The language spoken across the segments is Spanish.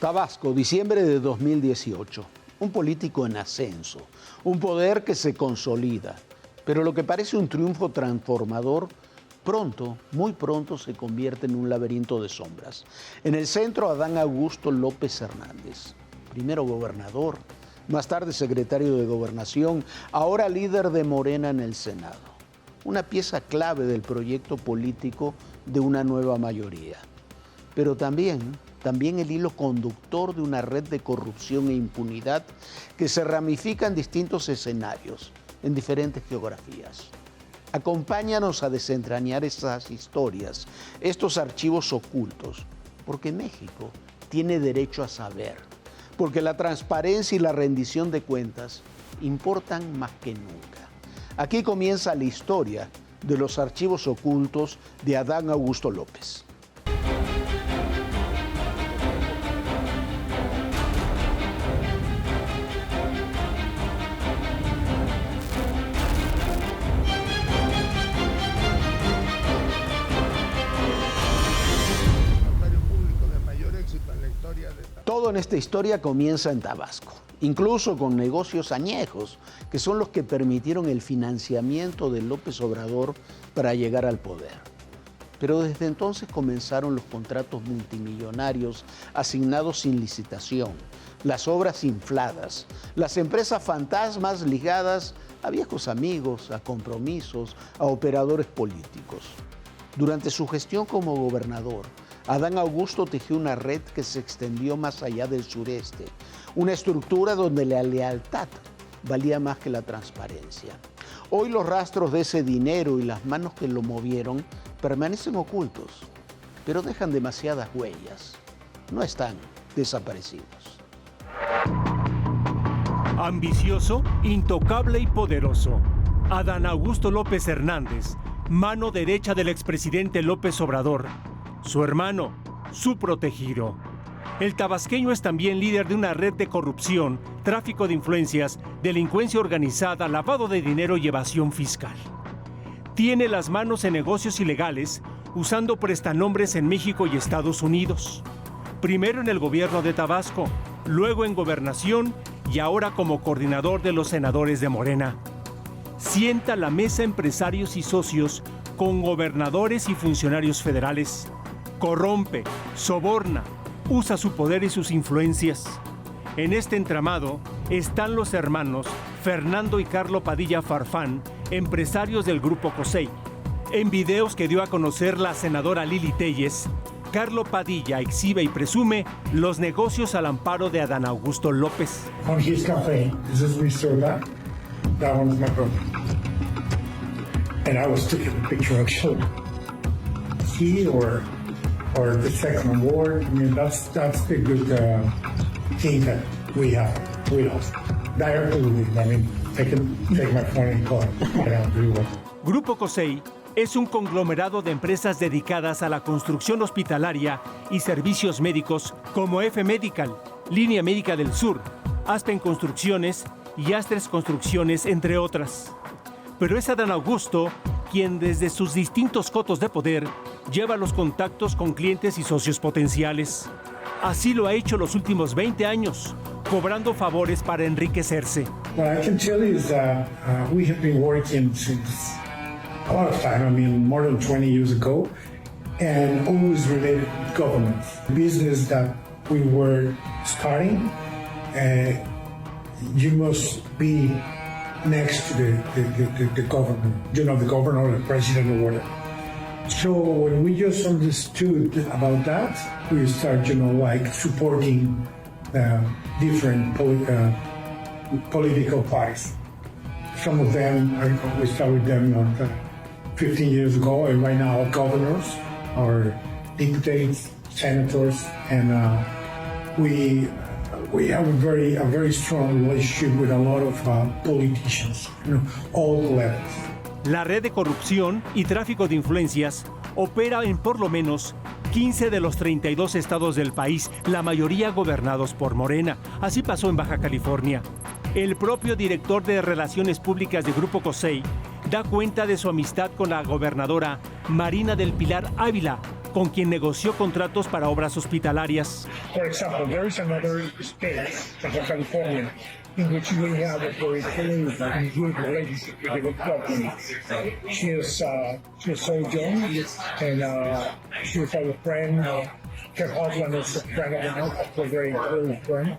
Tabasco, diciembre de 2018. Un político en ascenso, un poder que se consolida. Pero lo que parece un triunfo transformador, pronto, muy pronto, se convierte en un laberinto de sombras. En el centro, Adán Augusto López Hernández, primero gobernador, más tarde secretario de Gobernación, ahora líder de Morena en el Senado. Una pieza clave del proyecto político de una nueva mayoría. Pero también el hilo conductor de una red de corrupción e impunidad que se ramifica en distintos escenarios, en diferentes geografías. Acompáñanos a desentrañar estas historias, estos archivos ocultos, porque México tiene derecho a saber, porque la transparencia y la rendición de cuentas importan más que nunca. Aquí comienza la historia de los archivos ocultos de Adán Augusto López. Todo en esta historia comienza en Tabasco, incluso con negocios añejos, que son los que permitieron el financiamiento de López Obrador para llegar al poder. Pero desde entonces comenzaron los contratos multimillonarios asignados sin licitación, las obras infladas, las empresas fantasmas ligadas a viejos amigos, a compromisos, a operadores políticos. Durante su gestión como gobernador, Adán Augusto tejió una red que se extendió más allá del sureste, una estructura donde la lealtad valía más que la transparencia. Hoy los rastros de ese dinero y las manos que lo movieron permanecen ocultos, pero dejan demasiadas huellas. No están desaparecidos. Ambicioso, intocable y poderoso. Adán Augusto López Hernández, mano derecha del expresidente López Obrador. Su hermano, su protegido. El tabasqueño es también líder de una red de corrupción, tráfico de influencias, delincuencia organizada, lavado de dinero y evasión fiscal. Tiene las manos en negocios ilegales, usando prestanombres en México y Estados Unidos. Primero en el gobierno de Tabasco, luego en Gobernación y ahora como coordinador de los senadores de Morena. Sienta la mesa empresarios y socios con gobernadores y funcionarios federales. Corrompe, soborna, usa su poder y sus influencias. En este entramado están los hermanos Fernando y Carlo Padilla Farfán, empresarios del Grupo COSEI. En videos que dio a conocer la senadora Lili Téllez, Carlo Padilla exhibe y presume los negocios al amparo de Adán Augusto López. On his campaign, this is Mr. That one's my brother. And I was taking a picture actually. He or the second award. I mean, that's the good thing that we have with us. Directly, I mean, I can take my phone and call it. Grupo COSEI es un conglomerado de empresas dedicadas a la construcción hospitalaria y servicios médicos como F Medical, Línea Médica del Sur, Aspen Construcciones y Astres Construcciones, entre otras. Pero es Adán Augusto quien desde sus distintos cotos de poder lleva los contactos con clientes y socios potenciales. Así lo ha hecho los últimos 20 años, cobrando favores para enriquecerse. What I can tell you is that we have been working since a lot of time, I mean more than 20 years ago, and always related to government. Business that we were starting, you must be next to the government, you know, the governor or the president or whatever. So when we just understood about that, we start, you know, like supporting different political parties. Some of them, we started them 15 years ago, and right now governors, our deputies, senators, and we have a very strong relationship with a lot of politicians, you know, all levels. La red de corrupción y tráfico de influencias opera en por lo menos 15 de los 32 estados del país, la mayoría gobernados por Morena. Así pasó en Baja California. El propio director de Relaciones Públicas de Grupo COSEI da cuenta de su amistad con la gobernadora Marina del Pilar Ávila, con quien negoció contratos para obras hospitalarias. For example, there is another state, California, in which we have a very close and good relationship with the government. She is so young, and she is our friend. Her husband is a friend of mine, a very close friend.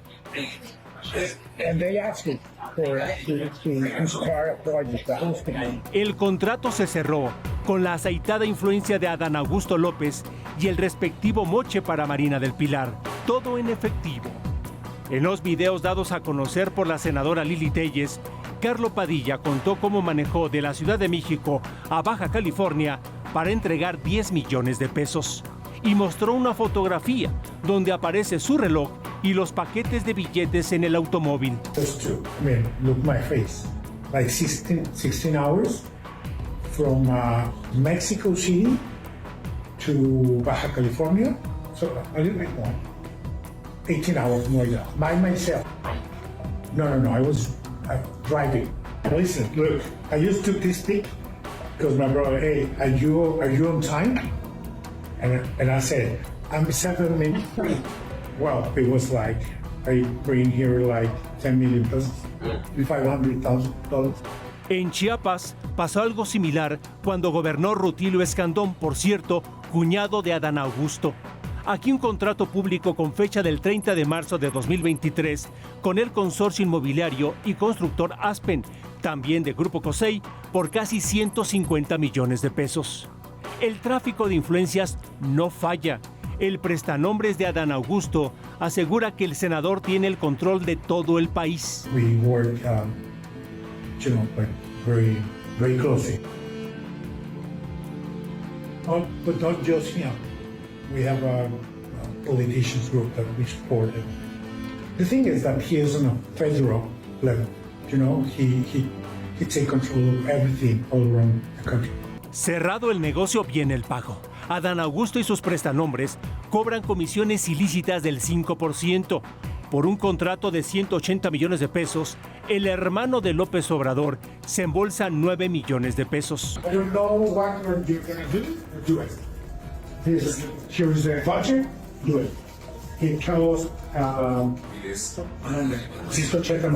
And they asked me to start a project, a hospital. El contrato se cerró con la aceitada influencia de Adán Augusto López y el respectivo moche para Marina del Pilar, todo en efectivo. En los videos dados a conocer por la senadora Lili Téllez, Carlo Padilla contó cómo manejó de la Ciudad de México a Baja California para entregar 10 millones de pesos. Y mostró una fotografía donde aparece su reloj y los paquetes de billetes en el automóvil. Just to, look my face. Like 16 hours from Mexico City to Baja California. So a little bit more. 18 hours more by myself. No, I was driving. Listen, look, I just took this pic because my brother, hey, are you on time? And I said, I'm 7 minutes. Well, it was like, I bring here like 10 million pesos, $500,000. En Chiapas pasó algo similar cuando gobernó Rutilio Escandón, por cierto, cuñado de Adán Augusto. Aquí un contrato público con fecha del 30 de marzo de 2023 con el consorcio inmobiliario y constructor Aspen, también de Grupo COSEI, por casi 150 millones de pesos. El tráfico de influencias no falla. El prestanombres de Adán Augusto asegura que el senador tiene el control de todo el país. We work, very, very closely. But not just him. We have a politicians group that we support. The thing is that he is on a federal level. He takes control of everything all around the country. Cerrado el negocio, viene el pago. Adán Augusto y sus prestanombres cobran comisiones ilícitas del 5%. Por un contrato de 180 millones de pesos, el hermano de López Obrador se embolsa 9 millones de pesos. I don't know what you're going to do it. Here's the budget, do it. He tells Francisco Checa.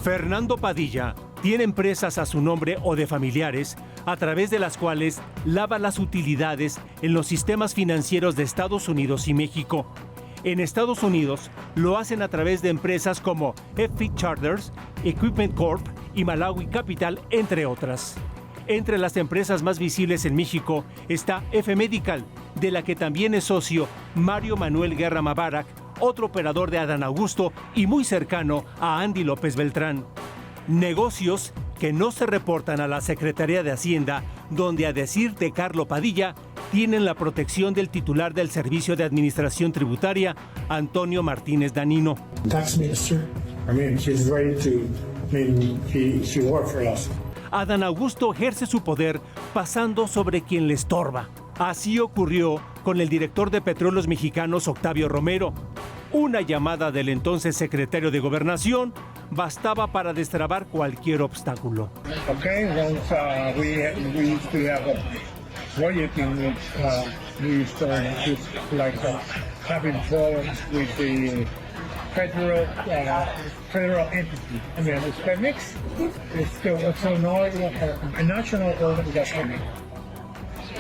Fernando Padilla tiene empresas a su nombre o de familiares, a través de las cuales lava las utilidades en los sistemas financieros de Estados Unidos y México. En Estados Unidos lo hacen a través de empresas como FP Charters, Equipment Corp y Malawi Capital, entre otras. Entre las empresas más visibles en México está F Medical, de la que también es socio Mario Manuel Guerra Mabarak, otro operador de Adán Augusto y muy cercano a Andy López Beltrán. Negocios que no se reportan a la Secretaría de Hacienda, donde, a decir de Carlo Padilla, tienen la protección del titular del Servicio de Administración Tributaria, Antonio Martínez Danino. Tax minister, he's ready to, he works for us. Adán Augusto ejerce su poder pasando sobre quien le estorba. Así ocurrió con el director de Petróleos Mexicanos, Octavio Romero. Una llamada del entonces secretario de Gobernación bastaba para destrabar cualquier obstáculo. Okay, once we used to have a project in which we used to like having problems with the federal entity. It's Pemex. It's a national oil and gas company.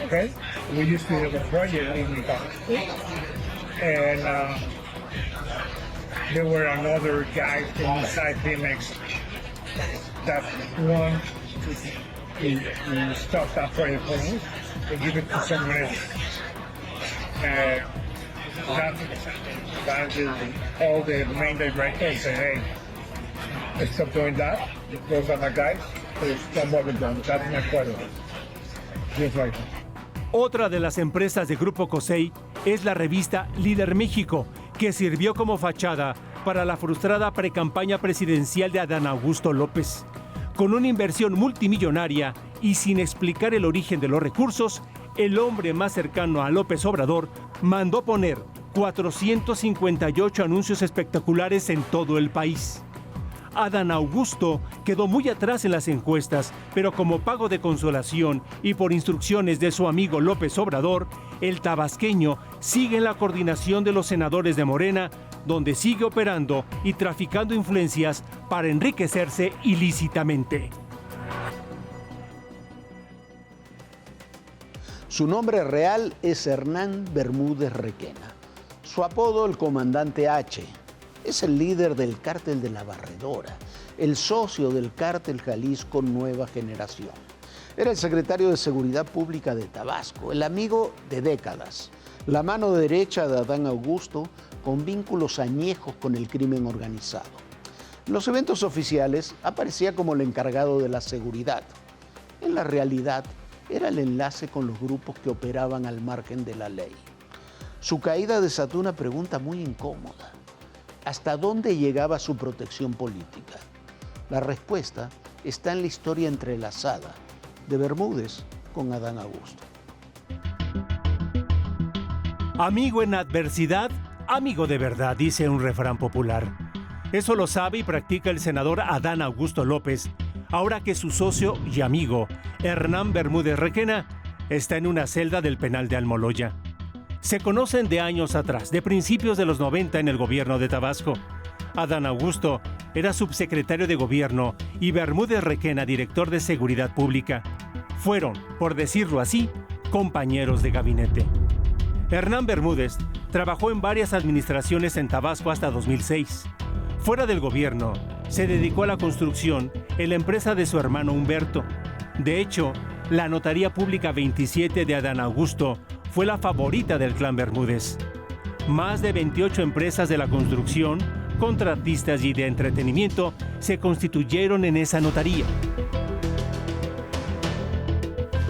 Okay, we used to have a project in the and there were another guys from inside Pemex that one to stop that project for us and give it to someone else. All the main directors say, hey, stop doing that. Those are my guys. Don't bother them. That's my problem. Just like that. Otra de las empresas de Grupo COSEI es la revista Líder México, que sirvió como fachada para la frustrada precampaña presidencial de Adán Augusto López. Con una inversión multimillonaria y sin explicar el origen de los recursos, el hombre más cercano a López Obrador mandó poner 458 anuncios espectaculares en todo el país. Adán Augusto quedó muy atrás en las encuestas, pero como pago de consolación y por instrucciones de su amigo López Obrador, el tabasqueño sigue en la coordinación de los senadores de Morena, donde sigue operando y traficando influencias para enriquecerse ilícitamente. Su nombre real es Hernán Bermúdez Requena. Su apodo, el Comandante H. Es el líder del Cártel de la Barredora, el socio del Cártel Jalisco Nueva Generación. Era el secretario de Seguridad Pública de Tabasco, el amigo de décadas, la mano derecha de Adán Augusto, con vínculos añejos con el crimen organizado. En los eventos oficiales aparecía como el encargado de la seguridad. En la realidad, era el enlace con los grupos que operaban al margen de la ley. Su caída desató una pregunta muy incómoda. ¿Hasta dónde llegaba su protección política? La respuesta está en la historia entrelazada de Bermúdez con Adán Augusto. Amigo en adversidad, amigo de verdad, dice un refrán popular. Eso lo sabe y practica el senador Adán Augusto López, ahora que su socio y amigo, Hernán Bermúdez Requena, está en una celda del penal de Almoloya. Se conocen de años atrás, de principios de los 90 en el gobierno de Tabasco. Adán Augusto era subsecretario de gobierno y Bermúdez Requena director de seguridad pública. Fueron, por decirlo así, compañeros de gabinete. Hernán Bermúdez trabajó en varias administraciones en Tabasco hasta 2006. Fuera del gobierno, se dedicó a la construcción en la empresa de su hermano Humberto. De hecho, la Notaría Pública 27 de Adán Augusto fue la favorita del clan Bermúdez. Más de 28 empresas de la construcción, contratistas y de entretenimiento se constituyeron en esa notaría.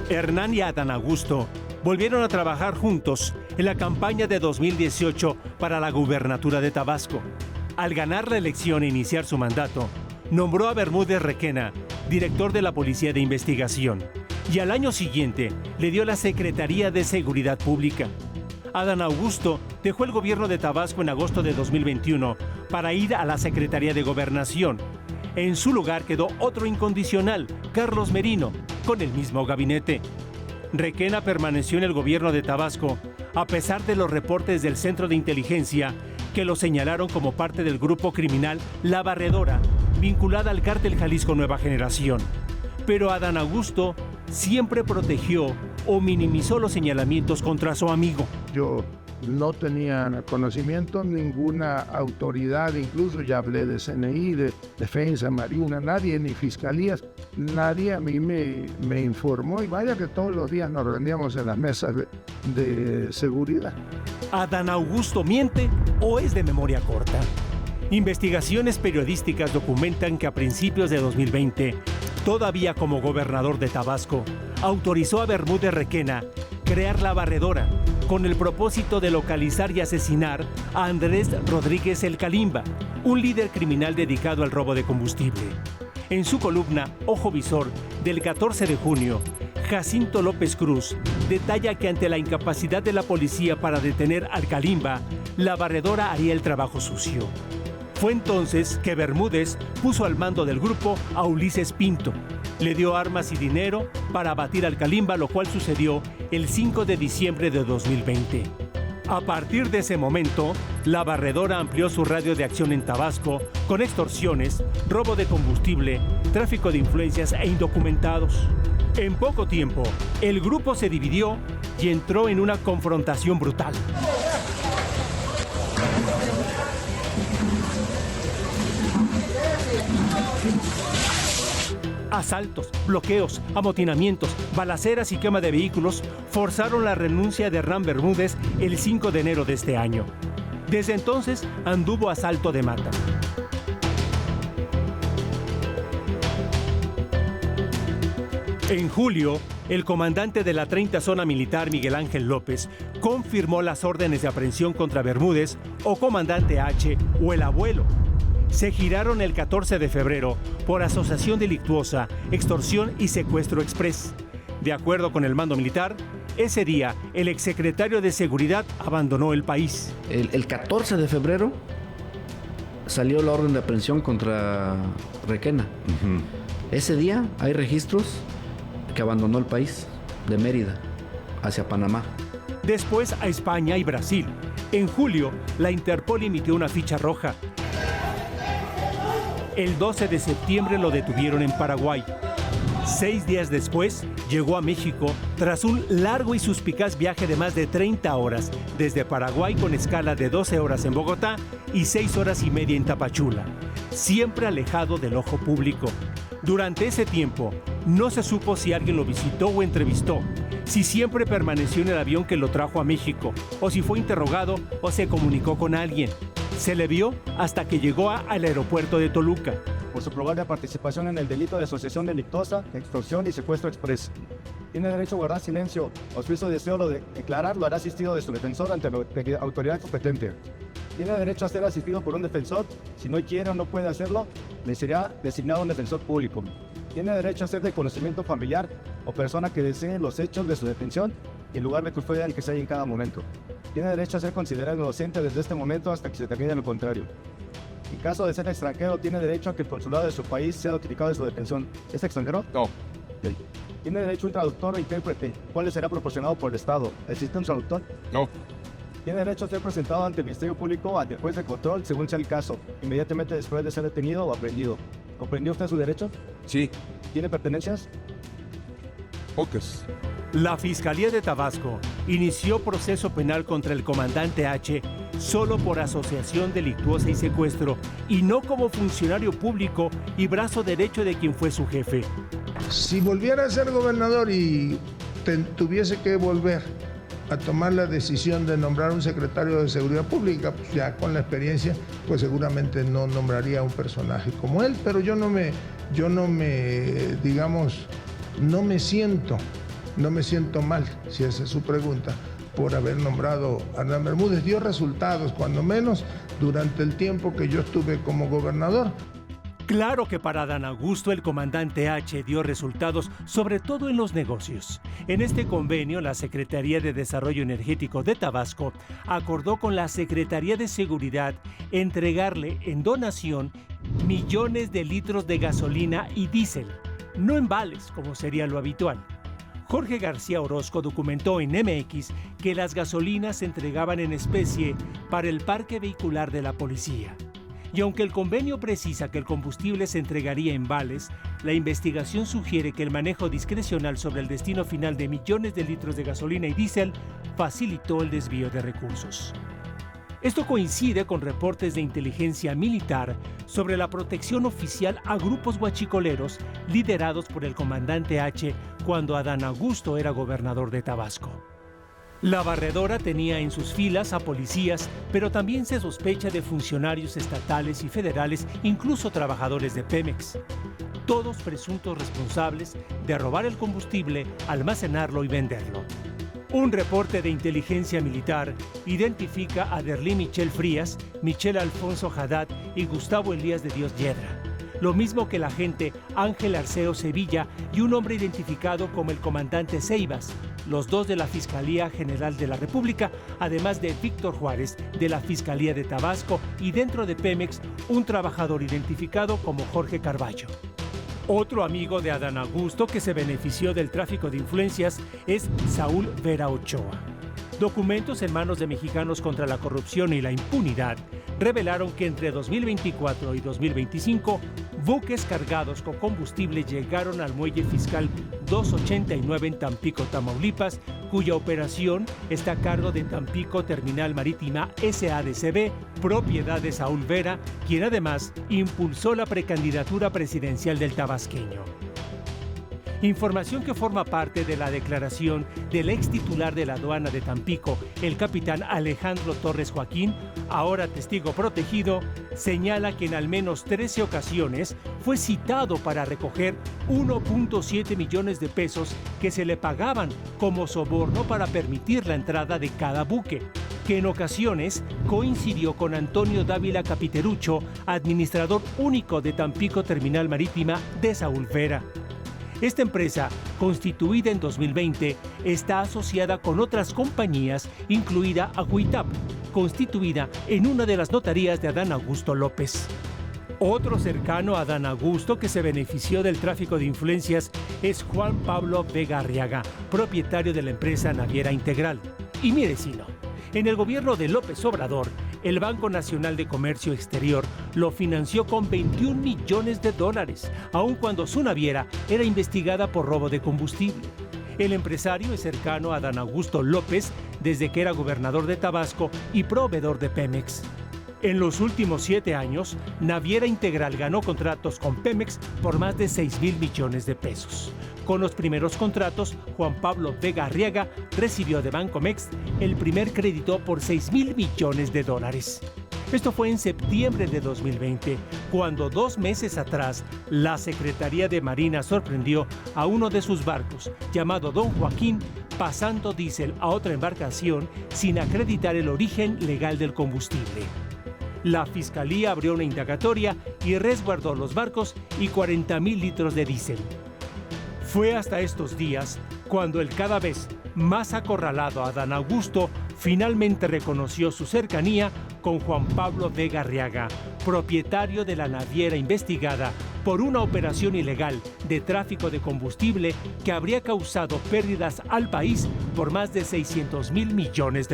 Hernán y Adán Augusto volvieron a trabajar juntos en la campaña de 2018 para la gubernatura de Tabasco. Al ganar la elección e iniciar su mandato, nombró a Bermúdez Requena director de la Policía de Investigación y al año siguiente le dio la Secretaría de Seguridad Pública. Adán Augusto dejó el gobierno de Tabasco en agosto de 2021 para ir a la Secretaría de Gobernación. En su lugar quedó otro incondicional, Carlos Merino, con el mismo gabinete. Requena permaneció en el gobierno de Tabasco a pesar de los reportes del Centro de Inteligencia que lo señalaron como parte del grupo criminal La Barredora, vinculada al Cártel Jalisco Nueva Generación. Pero Adán Augusto siempre protegió o minimizó los señalamientos contra su amigo. Yo no tenía conocimiento, ninguna autoridad, incluso ya hablé de CNI, de Defensa, Marina, nadie, ni fiscalías, nadie a mí me informó, y vaya que todos los días nos reuníamos en las mesas de seguridad. ¿Adán Augusto miente o es de memoria corta? Investigaciones periodísticas documentan que a principios de 2020, todavía como gobernador de Tabasco, autorizó a Bermúdez Requena crear La Barredora con el propósito de localizar y asesinar a Andrés Rodríguez El Calimba, un líder criminal dedicado al robo de combustible. En su columna Ojo Visor del 14 de junio, Jacinto López Cruz detalla que ante la incapacidad de la policía para detener al Calimba, La Barredora haría el trabajo sucio. Fue entonces que Bermúdez puso al mando del grupo a Ulises Pinto. Le dio armas y dinero para abatir al Calimba, lo cual sucedió el 5 de diciembre de 2020. A partir de ese momento, La Barredora amplió su radio de acción en Tabasco con extorsiones, robo de combustible, tráfico de influencias e indocumentados. En poco tiempo, el grupo se dividió y entró en una confrontación brutal. Asaltos, bloqueos, amotinamientos, balaceras y quema de vehículos forzaron la renuncia de Hernán Bermúdez el 5 de enero de este año. Desde entonces anduvo a salto de mata. En julio, el comandante de la 30 Zona Militar, Miguel Ángel López, confirmó las órdenes de aprehensión contra Bermúdez o Comandante H o el Abuelo. Se giraron el 14 de febrero por asociación delictuosa, extorsión y secuestro express. De acuerdo con el mando militar, ese día el exsecretario de Seguridad abandonó el país. El 14 de febrero salió la orden de aprehensión contra Requena. Ese día hay registros que abandonó el país, de Mérida hacia Panamá. Después a España y Brasil. En julio, la Interpol emitió una ficha roja. El 12 de septiembre lo detuvieron en Paraguay. 6 días después, llegó a México tras un largo y suspicaz viaje de más de 30 horas, desde Paraguay con escala de 12 horas en Bogotá y 6 horas y media en Tapachula, siempre alejado del ojo público. Durante ese tiempo, no se supo si alguien lo visitó o entrevistó, si siempre permaneció en el avión que lo trajo a México, o si fue interrogado o se comunicó con alguien. Se le vio hasta que llegó al aeropuerto de Toluca. Por su probable participación en el delito de asociación delictuosa, extorsión y secuestro expreso. Tiene derecho a guardar silencio o su deseo de declarar lo hará asistido de su defensor ante la autoridad competente. Tiene derecho a ser asistido por un defensor. Si no quiere o no puede hacerlo, le será designado un defensor público. Tiene derecho a ser de conocimiento familiar o persona que desee los hechos de su detención y el lugar de custodia en que se halla en cada momento. Tiene derecho a ser considerado inocente desde este momento hasta que se termine lo contrario. En caso de ser extranjero, tiene derecho a que el consulado de su país sea notificado de su detención. ¿Es extranjero? No. Okay. Tiene derecho a un traductor o intérprete, cuál le será proporcionado por el Estado. ¿Existe un traductor? No. Tiene derecho a ser presentado ante el Ministerio Público ante el juez de control según sea el caso, inmediatamente después de ser detenido o aprehendido. ¿Comprendió usted su derecho? Sí. ¿Tiene pertenencias? Pocas. La Fiscalía de Tabasco inició proceso penal contra el comandante H solo por asociación delictuosa y secuestro, y no como funcionario público y brazo derecho de quien fue su jefe. Si volviera a ser gobernador y tuviese que volver a tomar la decisión de nombrar un secretario de Seguridad Pública, pues ya con la experiencia, pues seguramente no nombraría a un personaje como él, pero yo no me siento mal, si esa es su pregunta, por haber nombrado a Hernán Bermúdez. Dio resultados, cuando menos, durante el tiempo que yo estuve como gobernador. Claro que para Adán Augusto el comandante H dio resultados, sobre todo en los negocios. En este convenio, la Secretaría de Desarrollo Energético de Tabasco acordó con la Secretaría de Seguridad entregarle en donación millones de litros de gasolina y diésel, no en vales como sería lo habitual. Jorge García Orozco documentó en MX que las gasolinas se entregaban en especie para el parque vehicular de la policía. Y aunque el convenio precisa que el combustible se entregaría en vales, la investigación sugiere que el manejo discrecional sobre el destino final de millones de litros de gasolina y diésel facilitó el desvío de recursos. Esto coincide con reportes de inteligencia militar sobre la protección oficial a grupos huachicoleros liderados por el comandante H cuando Adán Augusto era gobernador de Tabasco. La barredora tenía en sus filas a policías, pero también se sospecha de funcionarios estatales y federales, incluso trabajadores de Pemex. Todos presuntos responsables de robar el combustible, almacenarlo y venderlo. Un reporte de inteligencia militar identifica a Derlí Michel Frías, Michel Alfonso Haddad y Gustavo Elías de Dios Yedra. Lo mismo que el agente Ángel Arceo Sevilla y un hombre identificado como el comandante Ceibas, los dos de la Fiscalía General de la República, además de Víctor Juárez de la Fiscalía de Tabasco y dentro de Pemex, un trabajador identificado como Jorge Carballo. Otro amigo de Adán Augusto que se benefició del tráfico de influencias es Saúl Vera Ochoa. Documentos en manos de Mexicanos contra la Corrupción y la Impunidad revelaron que entre 2024 y 2025, buques cargados con combustible llegaron al muelle fiscal 289 en Tampico, Tamaulipas, cuya operación está a cargo de Tampico Terminal Marítima SADCB, propiedad de Saúl Vera, quien además impulsó la precandidatura presidencial del tabasqueño. Información que forma parte de la declaración del ex titular de la aduana de Tampico, el capitán Alejandro Torres Joaquín, ahora testigo protegido, señala que en al menos 13 ocasiones fue citado para recoger 1.7 millones de pesos que se le pagaban como soborno para permitir la entrada de cada buque, que en ocasiones coincidió con Antonio Dávila Capiterucho, administrador único de Tampico Terminal Marítima de Saúl Vera. Esta empresa, constituida en 2020, está asociada con otras compañías, incluida Agüitap, constituida en una de las notarías de Adán Augusto López. Otro cercano a Adán Augusto que se benefició del tráfico de influencias es Juan Pablo Vega Arriaga, propietario de la empresa Naviera Integral. Y mire si no, en el gobierno de López Obrador, el Banco Nacional de Comercio Exterior lo financió con $21 millones, aun cuando su naviera era investigada por robo de combustible. El empresario es cercano a Adán Augusto López desde que era gobernador de Tabasco y proveedor de Pemex. En los últimos 7 años, Naviera Integral ganó contratos con Pemex por más de $6,000 millones. Con los primeros contratos, Juan Pablo Vega Arriaga recibió de Bancomext el primer crédito por $6,000 millones. Esto fue en septiembre de 2020, cuando 2 meses atrás, la Secretaría de Marina sorprendió a uno de sus barcos, llamado Don Joaquín, pasando diésel a otra embarcación sin acreditar el origen legal del combustible. La Fiscalía abrió una indagatoria y resguardó los barcos y 40,000 litros de diésel. Fue hasta estos días cuando el cada vez más acorralado Adán Augusto finalmente reconoció su cercanía con Juan Pablo Vega Arriaga, propietario de la naviera investigada por una operación ilegal de tráfico de combustible que habría causado pérdidas al país por más de $600,000 millones.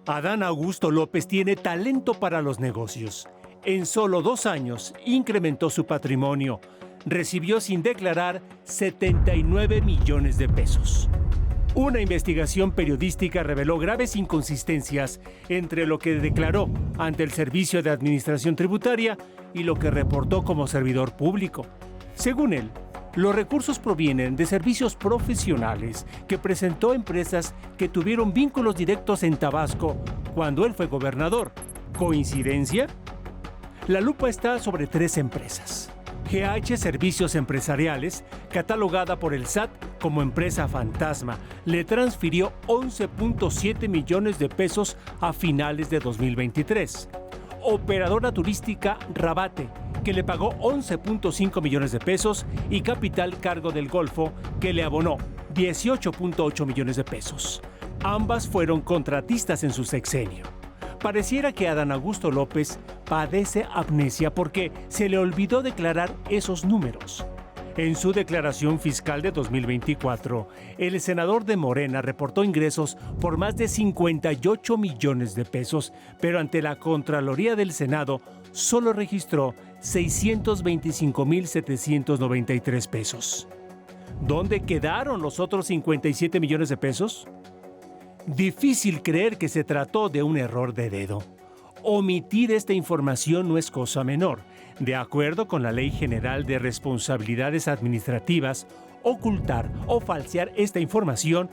Adán Augusto López tiene talento para los negocios. En solo 2 años incrementó su patrimonio. Recibió sin declarar $79 millones. Una investigación periodística reveló graves inconsistencias entre lo que declaró ante el Servicio de Administración Tributaria y lo que reportó como servidor público. Según él, los recursos provienen de servicios profesionales que presentó empresas que tuvieron vínculos directos en Tabasco cuando él fue gobernador. ¿Coincidencia? La lupa está sobre 3 empresas. GH Servicios Empresariales, catalogada por el SAT como empresa fantasma, le transfirió $11.7 millones a finales de 2023. Operadora turística Rabate, que le pagó $11.5 millones y Capital Cargo del Golfo, que le abonó $18.8 millones. Ambas fueron contratistas en su sexenio. Pareciera que Adán Augusto López padece amnesia porque se le olvidó declarar esos números. En su declaración fiscal de 2024, el senador de Morena reportó ingresos por más de $58 millones, pero ante la Contraloría del Senado solo registró $625,793. ¿Dónde quedaron los otros $57 millones? Difícil creer que se trató de un error de dedo. Omitir esta información no es cosa menor. De acuerdo con la Ley General de Responsabilidades Administrativas, ocultar o falsear esta información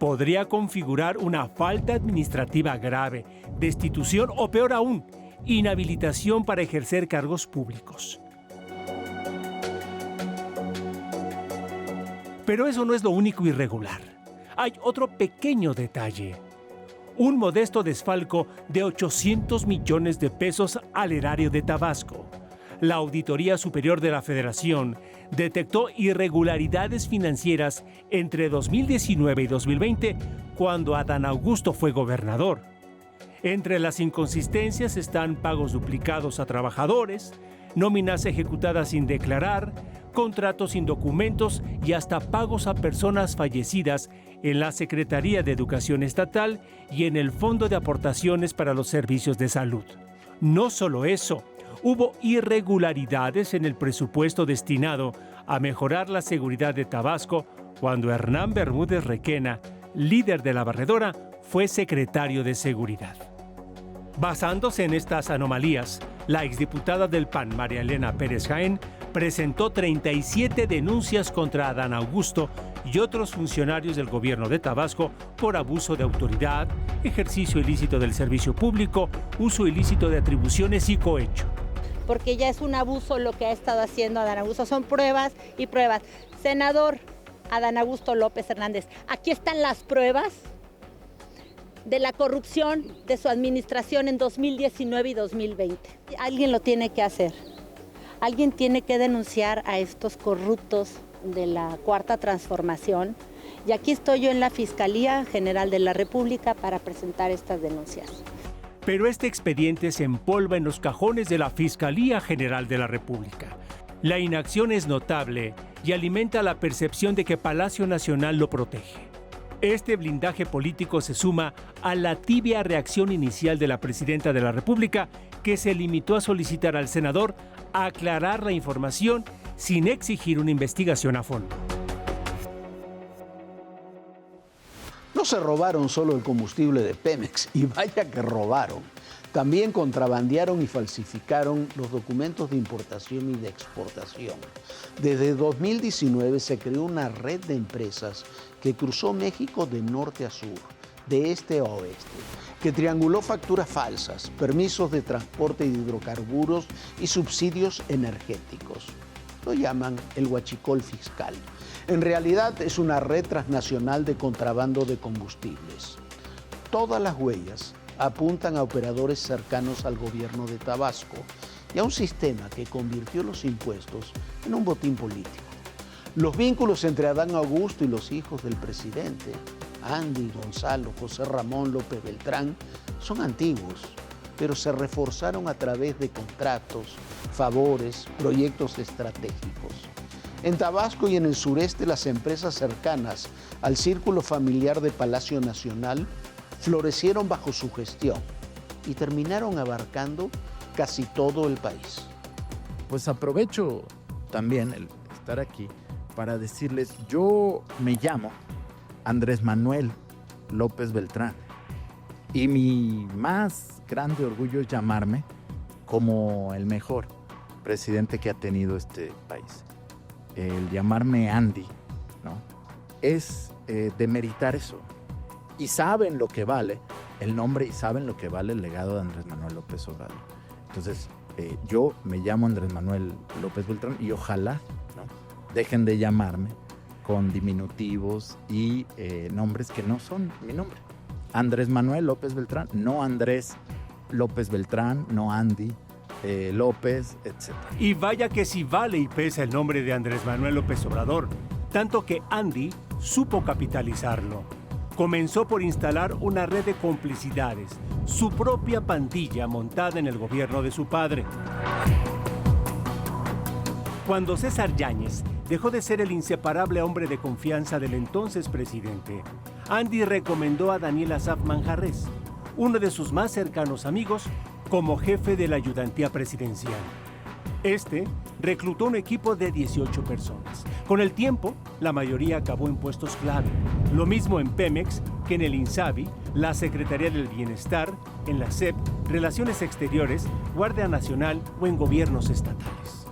podría configurar una falta administrativa grave, destitución o peor aún, inhabilitación para ejercer cargos públicos. Pero eso no es lo único irregular. Hay otro pequeño detalle. Un modesto desfalco de $800 millones al erario de Tabasco. La Auditoría Superior de la Federación detectó irregularidades financieras entre 2019 y 2020, cuando Adán Augusto fue gobernador. Entre las inconsistencias están pagos duplicados a trabajadores, nóminas ejecutadas sin declarar, contratos sin documentos y hasta pagos a personas fallecidas en la Secretaría de Educación Estatal y en el Fondo de Aportaciones para los Servicios de Salud. No solo eso, hubo irregularidades en el presupuesto destinado a mejorar la seguridad de Tabasco cuando Hernán Bermúdez Requena, líder de la barredora, fue secretario de Seguridad. Basándose en estas anomalías, la exdiputada del PAN, María Elena Pérez Jaén, presentó 37 denuncias contra Adán Augusto y otros funcionarios del gobierno de Tabasco por abuso de autoridad, ejercicio ilícito del servicio público, uso ilícito de atribuciones y cohecho. Porque ya es un abuso lo que ha estado haciendo Adán Augusto, son pruebas y pruebas. Senador Adán Augusto López Hernández, aquí están las pruebas de la corrupción de su administración en 2019 y 2020. Alguien lo tiene que hacer. Alguien tiene que denunciar a estos corruptos de la Cuarta Transformación Y aquí estoy yo en la Fiscalía General de la República para presentar estas denuncias. Pero este expediente se empolva en los cajones de la Fiscalía General de la República. La inacción es notable y alimenta la percepción de que Palacio Nacional lo protege. Este blindaje político se suma a la tibia reacción inicial de la presidenta de la República, que se limitó a solicitar al senador aclarar la información sin exigir una investigación a fondo. No se robaron solo el combustible de Pemex, y vaya que robaron. También contrabandearon y falsificaron los documentos de importación y de exportación. Desde 2019 se creó una red de empresas que cruzó México de norte a sur, de este a oeste, que trianguló facturas falsas, permisos de transporte de hidrocarburos y subsidios energéticos. Lo llaman el huachicol fiscal. En realidad es una red transnacional de contrabando de combustibles. Todas las huellas apuntan a operadores cercanos al gobierno de Tabasco y a un sistema que convirtió los impuestos en un botín político. Los vínculos entre Adán Augusto y los hijos del presidente, Andy, Gonzalo, José Ramón, López Beltrán, son antiguos, pero se reforzaron a través de contratos, favores, proyectos estratégicos. En Tabasco y en el sureste, las empresas cercanas al círculo familiar de Palacio Nacional florecieron bajo su gestión y terminaron abarcando casi todo el país. Pues aprovecho también el estar aquí para decirles, yo me llamo Andrés Manuel López Beltrán y mi más grande orgullo es llamarme como el mejor presidente que ha tenido este país. El llamarme Andy, ¿no? Es demeritar eso. Y saben lo que vale el nombre y saben lo que vale el legado de Andrés Manuel López Obrador. Entonces, yo me llamo Andrés Manuel López Beltrán y ojalá, ¿no?, dejen de llamarme con diminutivos y nombres que no son mi nombre. Andrés Manuel López Beltrán, no Andrés López Beltrán, no Andy López, etc. Y vaya que sí vale y pesa el nombre de Andrés Manuel López Obrador, tanto que Andy supo capitalizarlo. Comenzó por instalar una red de complicidades, su propia pandilla montada en el gobierno de su padre. Cuando César Yáñez dejó de ser el inseparable hombre de confianza del entonces presidente, Andy recomendó a Daniel Asaf Manjarrés, uno de sus más cercanos amigos, como jefe de la ayudantía presidencial. Este reclutó un equipo de 18 personas. Con el tiempo, la mayoría acabó en puestos clave. Lo mismo en Pemex que en el INSABI, la Secretaría del Bienestar, en la SEP, Relaciones Exteriores, Guardia Nacional o en gobiernos estatales.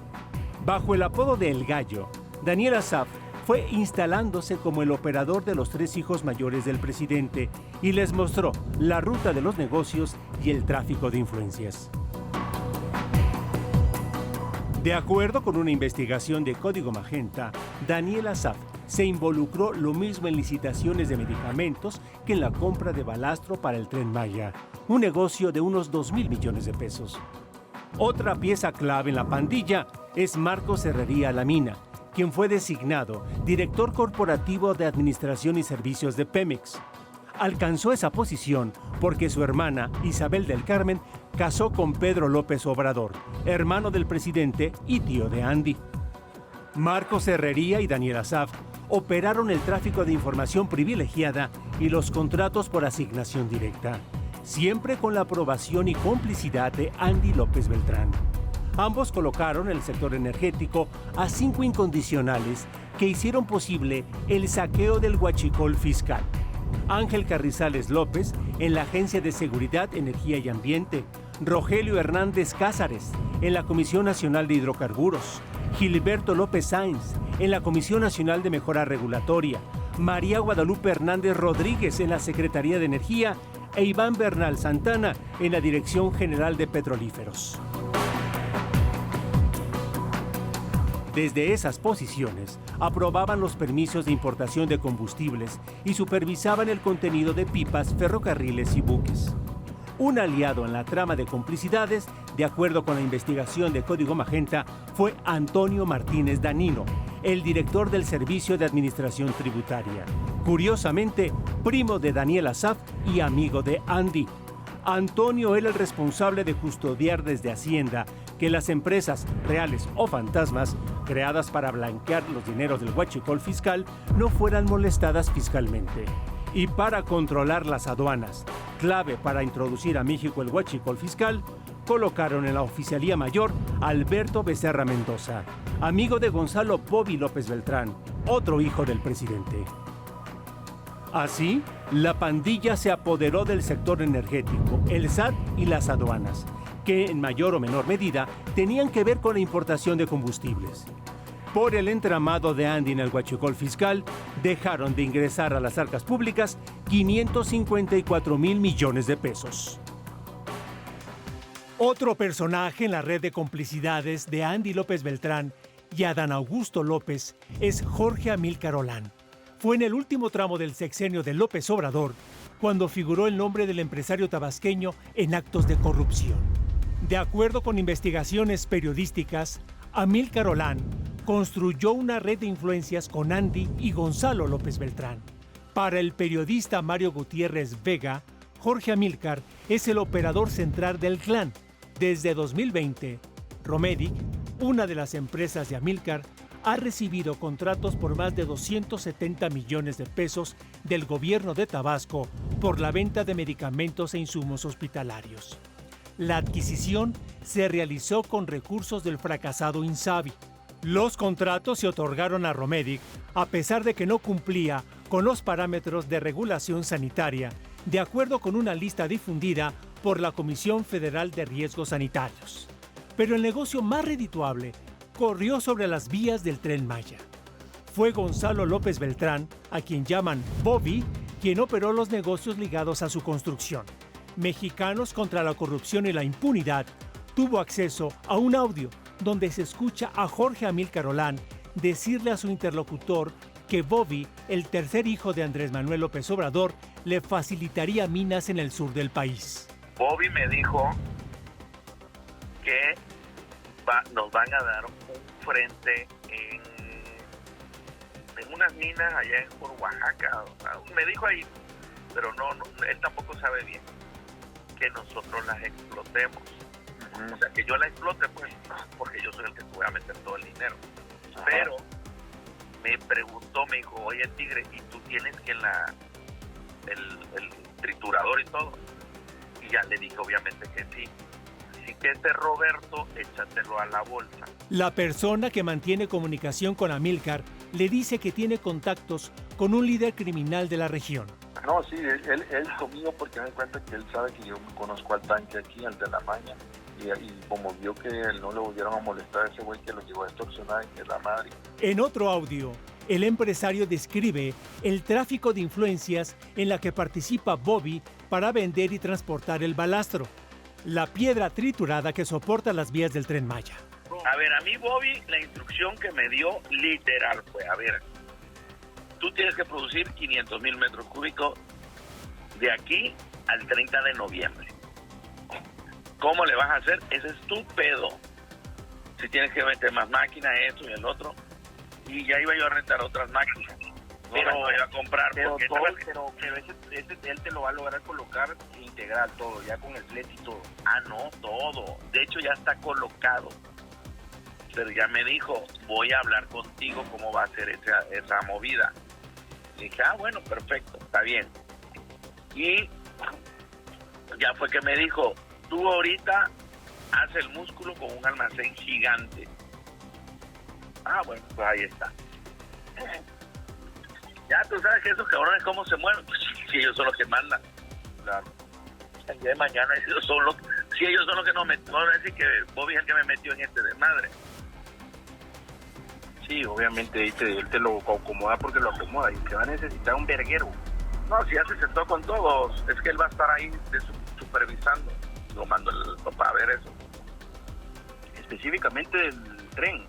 Bajo el apodo de El Gallo, Daniel Asaf fue instalándose como el operador de los 3 hijos mayores del presidente y les mostró la ruta de los negocios y el tráfico de influencias. De acuerdo con una investigación de Código Magenta, Daniel Asaf se involucró lo mismo en licitaciones de medicamentos que en la compra de balastro para el Tren Maya, un negocio de unos 2,000 millones de pesos. Otra pieza clave en la pandilla es Marcos Herrería Lamina, quien fue designado director corporativo de Administración y Servicios de Pemex. Alcanzó esa posición porque su hermana, Isabel del Carmen, casó con Pedro López Obrador, hermano del presidente y tío de Andy. Marcos Herrería y Daniel Asaf operaron el tráfico de información privilegiada y los contratos por asignación directa, siempre con la aprobación y complicidad de Andy López Beltrán. Ambos colocaron el sector energético a 5 incondicionales que hicieron posible el saqueo del huachicol fiscal. Ángel Carrizales López en la Agencia de Seguridad, Energía y Ambiente, Rogelio Hernández Cázares en la Comisión Nacional de Hidrocarburos, Gilberto López Sáenz en la Comisión Nacional de Mejora Regulatoria, María Guadalupe Hernández Rodríguez en la Secretaría de Energía e Iván Bernal Santana en la Dirección General de Petrolíferos. Desde esas posiciones, aprobaban los permisos de importación de combustibles y supervisaban el contenido de pipas, ferrocarriles y buques. Un aliado en la trama de complicidades, de acuerdo con la investigación de Código Magenta, fue Antonio Martínez Danino, el director del Servicio de Administración Tributaria. Curiosamente, primo de Daniel Asaf y amigo de Andy. Antonio era el responsable de custodiar desde Hacienda que las empresas, reales o fantasmas, creadas para blanquear los dineros del huachicol fiscal, no fueran molestadas fiscalmente. Y para controlar las aduanas, clave para introducir a México el huachicol fiscal, colocaron en la Oficialía Mayor a Alberto Becerra Mendoza, amigo de Gonzalo Bobby López Beltrán, otro hijo del presidente. Así, la pandilla se apoderó del sector energético, el SAT y las aduanas, que en mayor o menor medida tenían que ver con la importación de combustibles. Por el entramado de Andy en el huachicol fiscal, dejaron de ingresar a las arcas públicas 554,000 millones de pesos. Otro personaje en la red de complicidades de Andy López Beltrán y Adán Augusto López es Jorge Amílcar Olán. Fue en el último tramo del sexenio de López Obrador cuando figuró el nombre del empresario tabasqueño en actos de corrupción. De acuerdo con investigaciones periodísticas, Amílcar Olán construyó una red de influencias con Andy y Gonzalo López Beltrán. Para el periodista Mario Gutiérrez Vega, Jorge Amílcar es el operador central del clan. Desde 2020, Romedic, una de las empresas de Amílcar, ha recibido contratos por más de 270 millones de pesos del gobierno de Tabasco por la venta de medicamentos e insumos hospitalarios. La adquisición se realizó con recursos del fracasado Insabi. Los contratos se otorgaron a Romedic a pesar de que no cumplía con los parámetros de regulación sanitaria, de acuerdo con una lista difundida por la Comisión Federal de Riesgos Sanitarios. Pero el negocio más redituable corrió sobre las vías del Tren Maya. Fue Gonzalo López Beltrán, a quien llaman Bobby, quien operó los negocios ligados a su construcción. Mexicanos contra la Corrupción y la Impunidad tuvo acceso a un audio donde se escucha a Jorge Amílcar Olán decirle a su interlocutor que Bobby, el tercer hijo de Andrés Manuel López Obrador, le facilitaría minas en el sur del país. Bobby me dijo que nos van a dar un frente en unas minas allá por Oaxaca. Me dijo ahí, pero no, él tampoco sabe bien que nosotros las explotemos. O sea, que yo la explote, pues, porque yo soy el que voy a meter todo el dinero. Ajá. Pero me preguntó, me dijo, oye, Tigre, ¿y tú tienes que el triturador y todo? Y ya le dije, obviamente que sí. Así que Roberto, échatelo a la bolsa. La persona que mantiene comunicación con Amílcar le dice que tiene contactos con un líder criminal de la región. No, sí, él conmigo porque me da cuenta que él sabe que yo conozco al tanque aquí, al de la maña. Y como vio que no le volvieron a molestar a ese güey que lo llevó a extorsionar y que la madre. En otro audio, el empresario describe el tráfico de influencias en la que participa Bobby para vender y transportar el balastro, la piedra triturada que soporta las vías del Tren Maya. A ver, a mí Bobby, la instrucción que me dio literal fue, a ver, tú tienes que producir 500,000 metros cúbicos de aquí al 30 de noviembre. ¿Cómo le vas a hacer? Ese es tu pedo. Si tienes que meter más máquinas, esto y el otro. Y ya iba yo a rentar otras máquinas. Pero no iba a comprar. Pero ese él te lo va a lograr colocar integral todo, ya con el flex y todo. Ah, no, todo. De hecho, ya está colocado. Pero ya me dijo, voy a hablar contigo cómo va a ser esa movida. Y dije, bueno, perfecto, está bien. Y ya fue que me dijo, tú ahorita haz el músculo con un almacén gigante. Bueno, pues ahí está. Ya tú sabes que esos cabrones cómo se mueven, pues si ellos son los que mandan. Claro. El día de mañana ellos son los que nos meten. No van a decir que Bobby es el que me metió en este desmadre. Sí, obviamente él te lo acomoda porque lo acomoda y te va a necesitar un verguero. No, si ya se sentó con todos, es que él va a estar ahí supervisando. Lo mando el papá a ver eso. Específicamente del tren.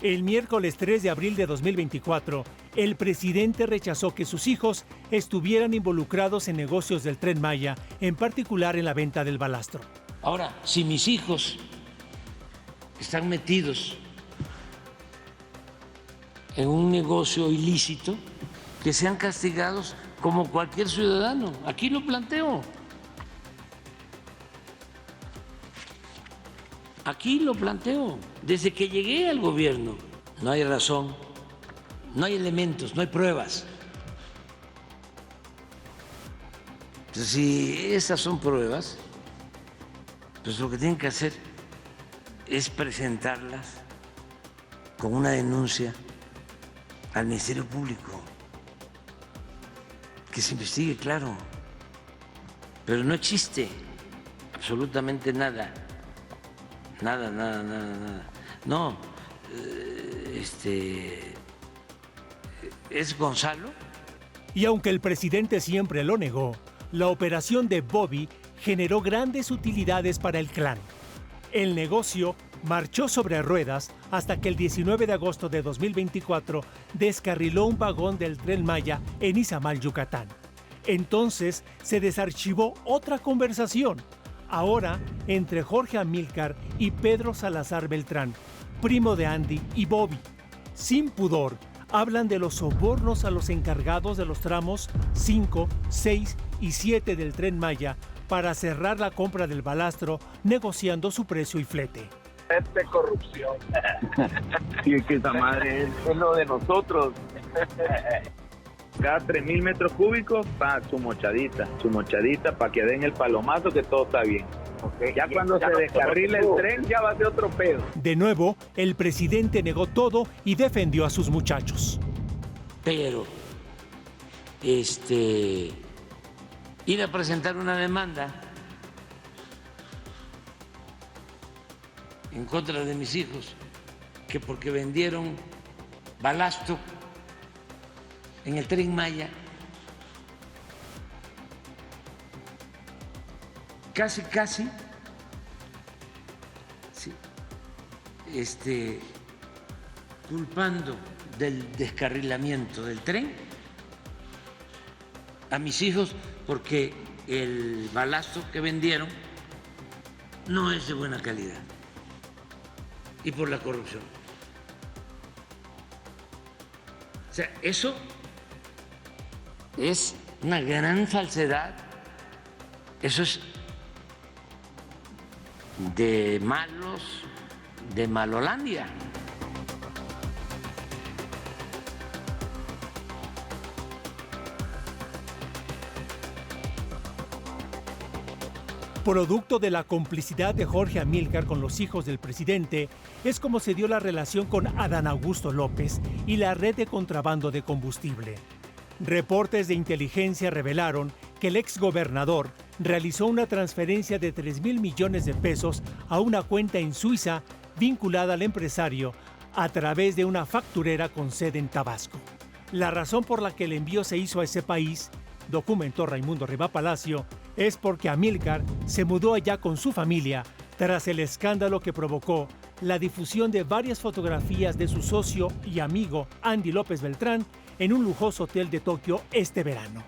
El miércoles 3 de abril de 2024, el presidente rechazó que sus hijos estuvieran involucrados en negocios del Tren Maya, en particular en la venta del balastro. Ahora, si mis hijos están metidos en un negocio ilícito, que sean castigados como cualquier ciudadano. Aquí lo planteo. Aquí lo planteo. Desde que llegué al gobierno, no hay razón, no hay elementos, no hay pruebas. Entonces, si esas son pruebas, pues lo que tienen que hacer es presentarlas con una denuncia al Ministerio Público, que se investigue, claro, pero no existe absolutamente nada, nada. No, es Gonzalo. Y aunque el presidente siempre lo negó, la operación de Bobby generó grandes utilidades para el clan. El negocio marchó sobre ruedas hasta que el 19 de agosto de 2024 descarriló un vagón del Tren Maya en Izamal, Yucatán. Entonces se desarchivó otra conversación, ahora entre Jorge Amílcar y Pedro Salazar Beltrán, primo de Andy y Bobby. Sin pudor, hablan de los sobornos a los encargados de los tramos 5, 6 y 7 del Tren Maya para cerrar la compra del balastro, negociando su precio y flete. Es de corrupción. Sí, es que esa madre es lo de nosotros. Cada 3,000 metros cúbicos, su mochadita para que den el palomazo, que todo está bien. Okay. Ya cuando se descarrile el tren, ya va a ser otro pedo. De nuevo, el presidente negó todo y defendió a sus muchachos. Pero, ir a presentar una demanda en contra de mis hijos, que porque vendieron balasto en el Tren Maya, casi, sí, culpando del descarrilamiento del tren a mis hijos, porque el balasto que vendieron no es de buena calidad, y por la corrupción. O sea, eso es una gran falsedad. Eso es de malos, de Malolandia. Producto de la complicidad de Jorge Amílcar con los hijos del presidente, es como se dio la relación con Adán Augusto López y la red de contrabando de combustible. Reportes de inteligencia revelaron que el exgobernador realizó una transferencia de 3,000 millones de pesos a una cuenta en Suiza vinculada al empresario a través de una facturera con sede en Tabasco. La razón por la que el envío se hizo a ese país, documentó Raimundo Riva Palacio, es porque Amílcar se mudó allá con su familia tras el escándalo que provocó la difusión de varias fotografías de su socio y amigo Andy López Beltrán en un lujoso hotel de Tokio este verano.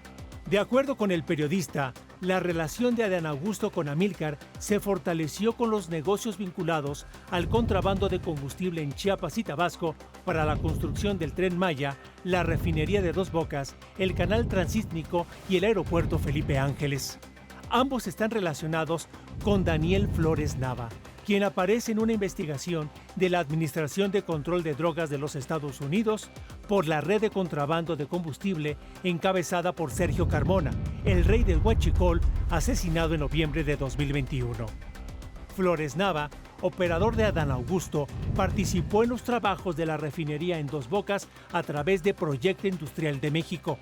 De acuerdo con el periodista, la relación de Adán Augusto con Amílcar se fortaleció con los negocios vinculados al contrabando de combustible en Chiapas y Tabasco para la construcción del Tren Maya, la refinería de Dos Bocas, el canal transísmico y el aeropuerto Felipe Ángeles. Ambos están relacionados con Daniel Flores Nava, quien aparece en una investigación de la Administración de Control de Drogas de los Estados Unidos por la red de contrabando de combustible encabezada por Sergio Carmona, el rey del huachicol, asesinado en noviembre de 2021. Flores Nava, operador de Adán Augusto, participó en los trabajos de la refinería en Dos Bocas a través de Proyecto Industrial de México.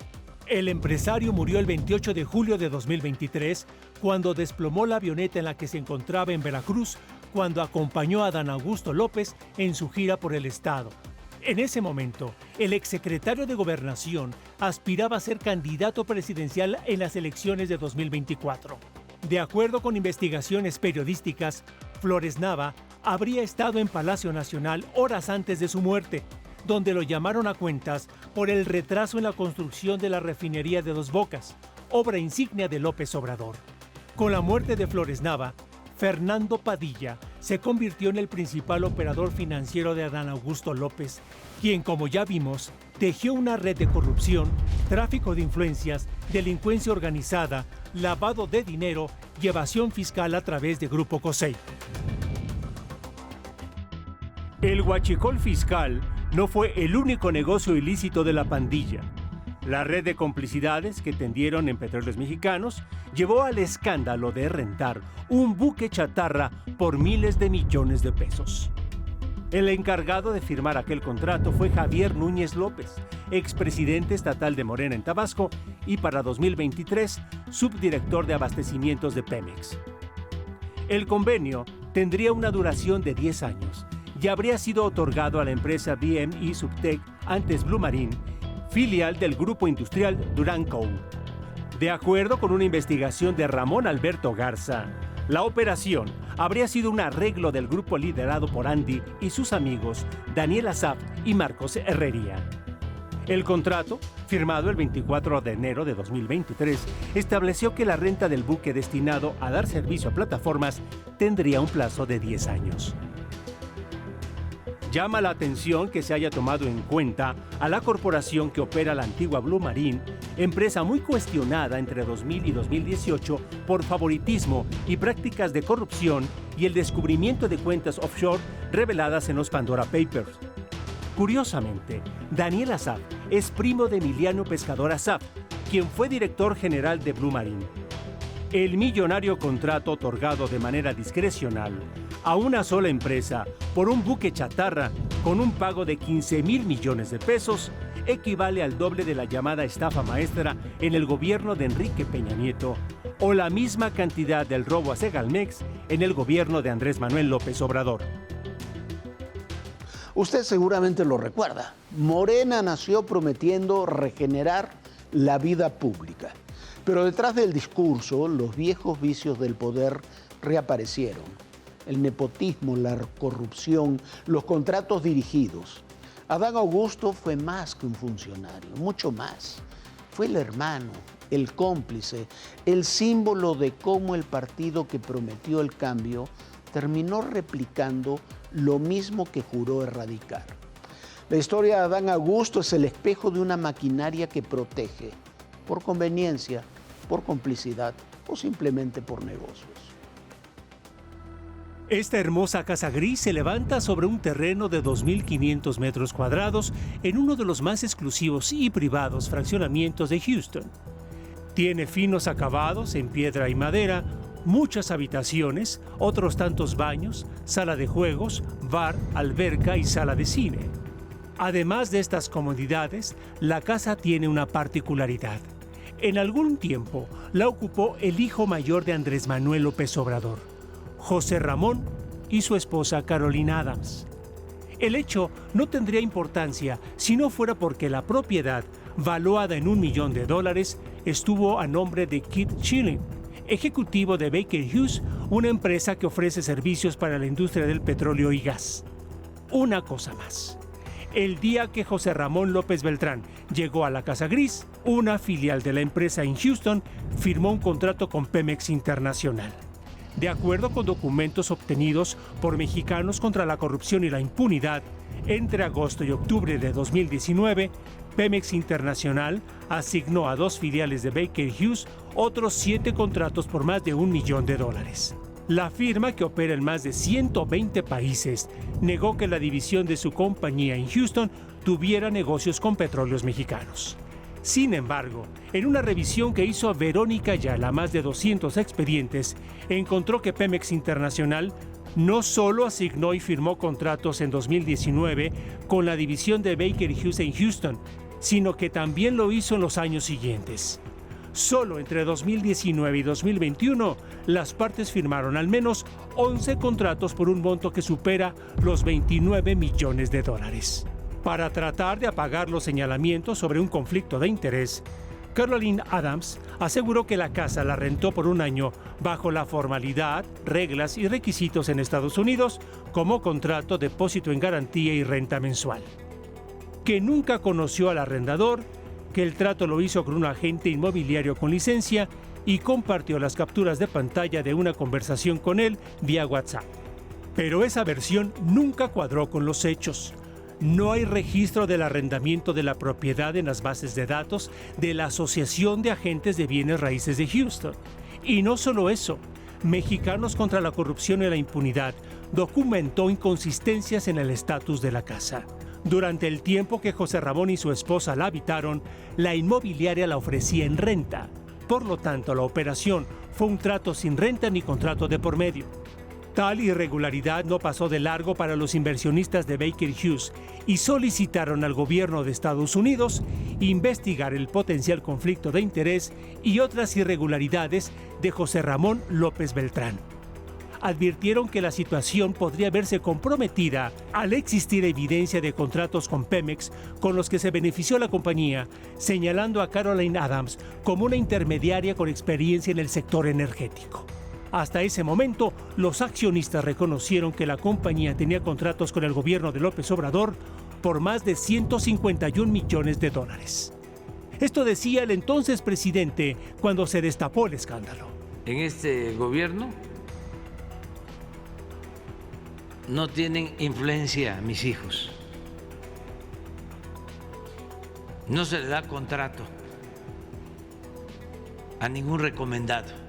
El empresario murió el 28 de julio de 2023 cuando desplomó la avioneta en la que se encontraba en Veracruz cuando acompañó a Adán Augusto López en su gira por el estado. En ese momento, el exsecretario de Gobernación aspiraba a ser candidato presidencial en las elecciones de 2024. De acuerdo con investigaciones periodísticas, Flores Nava habría estado en Palacio Nacional horas antes de su muerte, donde lo llamaron a cuentas por el retraso en la construcción de la refinería de Dos Bocas, obra insignia de López Obrador. Con la muerte de Flores Nava, Fernando Padilla, se convirtió en el principal operador financiero de Adán Augusto López, quien, como ya vimos, tejió una red de corrupción, tráfico de influencias, delincuencia organizada, lavado de dinero y evasión fiscal a través de Grupo COSEI. El huachicol fiscal no fue el único negocio ilícito de la pandilla. La red de complicidades que tendieron en Petróleos Mexicanos llevó al escándalo de rentar un buque chatarra por miles de millones de pesos. El encargado de firmar aquel contrato fue Javier Núñez López, expresidente estatal de Morena en Tabasco y para 2023 subdirector de abastecimientos de Pemex. El convenio tendría una duración de 10 años y habría sido otorgado a la empresa BME Subtech, antes Blue Marine, filial del grupo industrial Duranco. De acuerdo con una investigación de Ramón Alberto Garza, la operación habría sido un arreglo del grupo liderado por Andy y sus amigos Daniel Asaf y Marcos Herrería. El contrato, firmado el 24 de enero de 2023, estableció que la renta del buque destinado a dar servicio a plataformas tendría un plazo de 10 años. Llama la atención que se haya tomado en cuenta a la corporación que opera la antigua Blue Marine, empresa muy cuestionada entre 2000 y 2018 por favoritismo y prácticas de corrupción y el descubrimiento de cuentas offshore reveladas en los Pandora Papers. Curiosamente, Daniel Asaf es primo de Emiliano Pescador Asaf, quien fue director general de Blue Marine. El millonario contrato otorgado de manera discrecional a una sola empresa por un buque chatarra con un pago de 15,000 millones de pesos equivale al doble de la llamada estafa maestra en el gobierno de Enrique Peña Nieto o la misma cantidad del robo a Segalmex en el gobierno de Andrés Manuel López Obrador. Usted seguramente lo recuerda. Morena nació prometiendo regenerar la vida pública. Pero detrás del discurso, los viejos vicios del poder reaparecieron. El nepotismo, la corrupción, los contratos dirigidos. Adán Augusto fue más que un funcionario, mucho más. Fue el hermano, el cómplice, el símbolo de cómo el partido que prometió el cambio terminó replicando lo mismo que juró erradicar. La historia de Adán Augusto es el espejo de una maquinaria que protege, por conveniencia, por complicidad o simplemente por negocios. Esta hermosa casa gris se levanta sobre un terreno de 2.500 metros cuadrados en uno de los más exclusivos y privados fraccionamientos de Houston. Tiene finos acabados en piedra y madera, muchas habitaciones, otros tantos baños, sala de juegos, bar, alberca y sala de cine. Además de estas comodidades, la casa tiene una particularidad. En algún tiempo la ocupó el hijo mayor de Andrés Manuel López Obrador, José Ramón, y su esposa Carolina Adams. El hecho no tendría importancia si no fuera porque la propiedad, valuada en $1 millón, estuvo a nombre de Keith Schilling, ejecutivo de Baker Hughes, una empresa que ofrece servicios para la industria del petróleo y gas. Una cosa más. El día que José Ramón López Beltrán llegó a la Casa Gris, una filial de la empresa en Houston firmó un contrato con Pemex Internacional. De acuerdo con documentos obtenidos por Mexicanos contra la Corrupción y la Impunidad, entre agosto y octubre de 2019, Pemex Internacional asignó a 2 filiales de Baker Hughes otros 7 contratos por más de $1 millón. La firma, que opera en más de 120 países, negó que la división de su compañía en Houston tuviera negocios con Petróleos Mexicanos. Sin embargo, en una revisión que hizo Verónica Ayala, más de 200 expedientes, encontró que Pemex Internacional no solo asignó y firmó contratos en 2019 con la división de Baker Hughes en Houston, sino que también lo hizo en los años siguientes. Solo entre 2019 y 2021, las partes firmaron al menos 11 contratos por un monto que supera los $29 millones. Para tratar de apagar los señalamientos sobre un conflicto de interés, Carolina Adams aseguró que la casa la rentó por un año bajo la formalidad, reglas y requisitos en Estados Unidos, como contrato, depósito en garantía y renta mensual. Que nunca conoció al arrendador, que el trato lo hizo con un agente inmobiliario con licencia y compartió las capturas de pantalla de una conversación con él vía WhatsApp. Pero esa versión nunca cuadró con los hechos. No hay registro del arrendamiento de la propiedad en las bases de datos de la Asociación de Agentes de Bienes Raíces de Houston. Y no solo eso, Mexicanos contra la Corrupción y la Impunidad documentó inconsistencias en el estatus de la casa. Durante el tiempo que José Ramón y su esposa la habitaron, la inmobiliaria la ofrecía en renta. Por lo tanto, la operación fue un trato sin renta ni contrato de por medio. Tal irregularidad no pasó de largo para los inversionistas de Baker Hughes y solicitaron al gobierno de Estados Unidos investigar el potencial conflicto de interés y otras irregularidades de José Ramón López Beltrán. Advirtieron que la situación podría verse comprometida al existir evidencia de contratos con Pemex con los que se benefició la compañía, señalando a Caroline Adams como una intermediaria con experiencia en el sector energético. Hasta ese momento, los accionistas reconocieron que la compañía tenía contratos con el gobierno de López Obrador por más de $151 millones. Esto decía el entonces presidente cuando se destapó el escándalo. En este gobierno no tienen influencia mis hijos. No se le da contrato a ningún recomendado.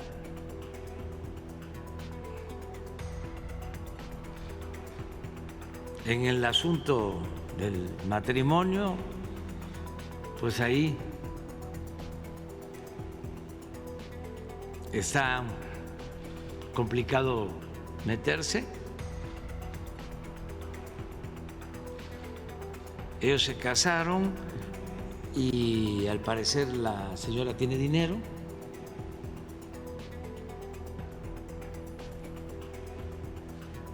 En el asunto del matrimonio, pues ahí está complicado meterse. Ellos se casaron y al parecer la señora tiene dinero.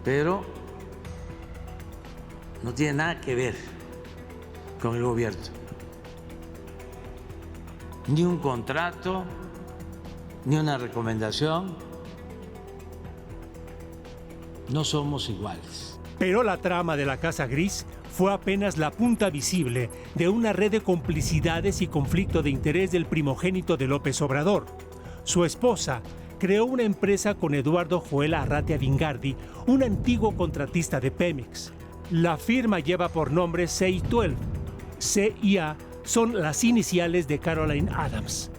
Pero no tiene nada que ver con el gobierno. Ni un contrato, ni una recomendación. No somos iguales. Pero la trama de la Casa Gris fue apenas la punta visible de una red de complicidades y conflicto de interés del primogénito de López Obrador. Su esposa creó una empresa con Eduardo Joel Arratia Vingardi, un antiguo contratista de Pemex. La firma lleva por nombre CI12. CIA son las iniciales de Caroline Adams.